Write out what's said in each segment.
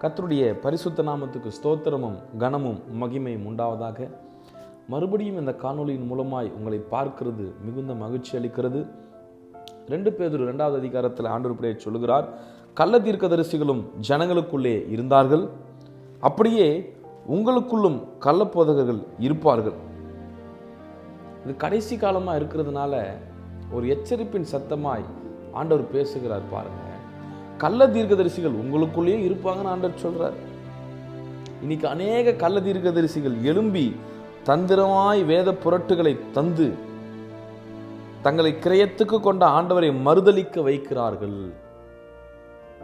கர்த்தருடைய பரிசுத்த நாமத்துக்கு ஸ்தோத்திரமும் கனமும் மகிமையும் உண்டாவதாக. மறுபடியும் இந்த காணொலியின் மூலமாய் உங்களை பார்க்கிறது மிகுந்த மகிழ்ச்சி அளிக்கிறது. 2 பேதுரு 2வது அதிகாரத்தில் ஆண்டவர் சொல்லுகிறார், கள்ள தீர்க்கதரிசிகளும் ஜனங்களுக்குள்ளே இருந்தார்கள், அப்படியே உங்களுக்குள்ளும் கள்ளப்போதகர்கள் இருப்பார்கள். இது கடைசி காலமாக இருக்கிறதுனால ஒரு எச்சரிப்பின் சத்தமாய் ஆண்டவர் பேசுகிறார். பாருங்க, கள்ள தீர்க்கதரிசிகள் உங்களுக்குள்ளேயே இருப்பாங்கன்னு ஆண்டவர் சொல்றார். இன்னைக்கு அநேக கள்ள தீர்க்கதரிசிகள் எழும்பி தந்திரமாய் வேத புரட்டுகளை தந்து தங்களை கிரயத்துக்கு கொண்ட ஆண்டவரை மறுதலிக்க வைக்கிறார்கள்.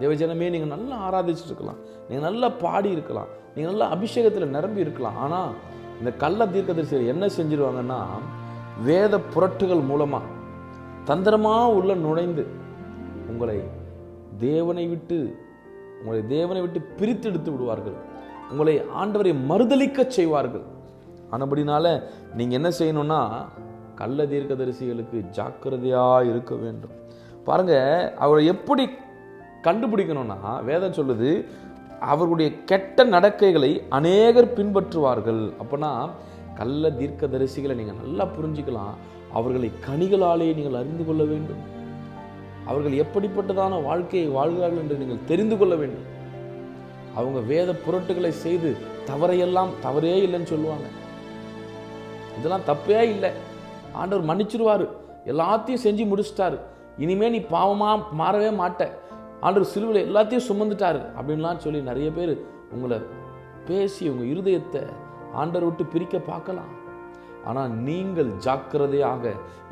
தேவஜனமே, நீங்க நல்லா ஆராதிச்சுட்டு இருக்கலாம், நீங்க நல்லா பாடி இருக்கலாம், நீங்க நல்லா அபிஷேகத்தில் நிரம்பி இருக்கலாம். ஆனா இந்த கள்ள தீர்க்கதரிசிகள் என்ன செஞ்சிருவாங்கன்னா, வேத புரட்டுகள் மூலமா தந்திரமா உள்ள நுழைந்து உங்களை தேவனை விட்டு பிரித்து எடுத்து விடுவார்கள். உங்களை ஆண்டவரை மறுதலிக்க செய்வார்கள். ஆனபடினால நீங்க என்ன செய்யணும்னா, கள்ள தீர்க்கதரிசிகளுக்கு ஜாக்கிரதையா இருக்க வேண்டும். பாருங்க, அவரை எப்படி கண்டுபிடிக்கணும்னா, வேதம் சொல்லுது, அவர்களுடைய கெட்ட நடக்கைகளை அநேகர் பின்பற்றுவார்கள். அப்பனா கள்ள தீர்க்கதரிசிகளை நீங்க நல்லா புரிஞ்சுக்கலாம். அவர்களை கனிகளாலே நீங்கள் அறிந்து கொள்ள வேண்டும். அவர்கள் எப்படிப்பட்டதான வாழ்க்கையை வாழ்கிறார்கள் என்று நீங்கள் தெரிந்து கொள்ள வேண்டும். அவங்க வேத புரட்டுகளை செய்து தவறையெல்லாம் தவறே இல்லைன்னு சொல்லுவாங்க. இதெல்லாம் தப்பே இல்லை, ஆண்டவர் மன்னிச்சிருவாரு, எல்லாத்தையும் செஞ்சு முடிச்சிட்டாரு, இனிமே நீ பாவமா மாறவே மாட்ட, ஆண்டவர் சிலுவையில் எல்லாத்தையும் சுமந்துட்டாரு அப்படின்லாம் சொல்லி நிறைய பேர் உங்களை பேசி உங்க இருதயத்தை ஆண்டவர் விட்டு பிரிக்க பார்க்கலாம். ஆனால் நீங்கள் ஜாக்கிரதையாக,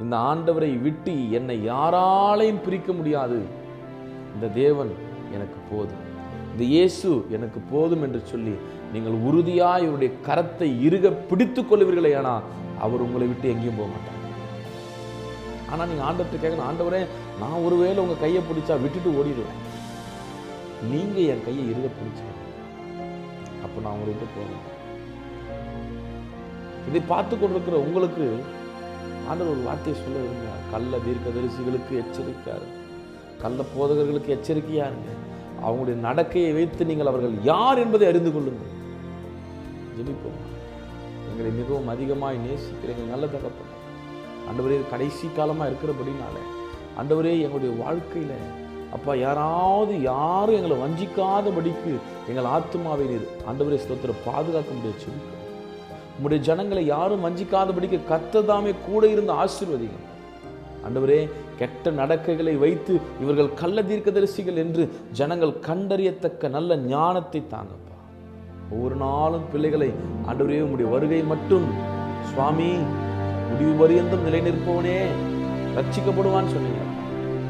இந்த ஆண்டவரை விட்டு என்னை யாராலையும் பிரிக்க முடியாது, இந்த தேவன் எனக்கு போதும், இந்த இயேசு எனக்கு போதும் என்று சொல்லி நீங்கள் உறுதியாய் இவருடைய கரத்தை இறுக பிடித்துக் கொள்வீர்களே, ஆனால் அவர் உங்களை விட்டு எங்கேயும் போக மாட்டார். ஆனால் நீங்கள் ஆண்டவர்கிட்ட கேட்கணும், ஆண்டவரே, நான் ஒருவேளை உங்கள் கையை பிடிச்சா விட்டுட்டு ஓடிடுவேன், நீங்கள் என் கையை இறுக பிடிச்ச, அப்போ நான் உங்களை விட்டு போவேன். இதை பார்த்து கொண்டிருக்கிற உங்களுக்கு ஆண்டவர் ஒரு வார்த்தையை சொல்ல விரும்புகிறார். கள்ள தீர்க்கதரிசிகளுக்கு எச்சரிக்கையாரு, கள்ள போதகர்களுக்கு எச்சரிக்கையா இருங்க. அவங்களுடைய நடக்கையை வைத்து நீங்கள் அவர்கள் யார் என்பதை அறிந்து கொள்ளுங்கள். ஜெபிப்போம். எங்களை மிகவும் அதிகமாய் நேசிக்கிற எங்கள் நல்ல தகப்பனே, ஆண்டவரே, கடைசி காலமாக இருக்கிறபடினால ஆண்டவரே, எங்களுடைய வாழ்க்கையில் அப்பா யாரும் எங்களை வஞ்சிக்காதபடிக்கு எங்கள் ஆத்துமாவை நீர் ஆண்டவரே ஸ்தோத்திர பாதுகாக்க முடியாது. உம்முடைய ஜனங்களை யாரும் வஞ்சிக்காதபடிக்கு கர்த்தர் கூட இருந்து ஆசீர்வதிங்க. ஆண்டவரே, கெட்ட நடக்கைகளை வைத்து இவர்கள் கள்ள தீர்க்கதரிசிகள் என்று ஜனங்கள் கண்டறியத்தக்க நல்ல ஞானத்தை தாங்கப்பா. ஒவ்வொரு நாளும் பிள்ளைகளை ஆண்டவரே, உம்முடைய வருகை மட்டும் சுவாமி முடிவு பரியந்தம் நிலை நிற்பவனே ரட்சிக்கப்படுவான்னு சொன்னீங்க.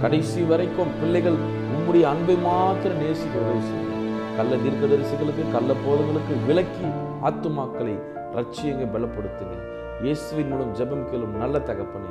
கடைசி வரைக்கும் பிள்ளைகள் உம்முடைய அன்பை மாத்திரம் நேசிக்க கள்ள தீர்க்கதரிசிகளுக்கு கள்ள போதங்களுக்கு விலக்கி ஆத்துமாக்களை ரட்சியங்க பலப்படுத்துங்க. இயேசுவின் மூலம் ஜெபம் கேளும் நல்ல தகப்பனே.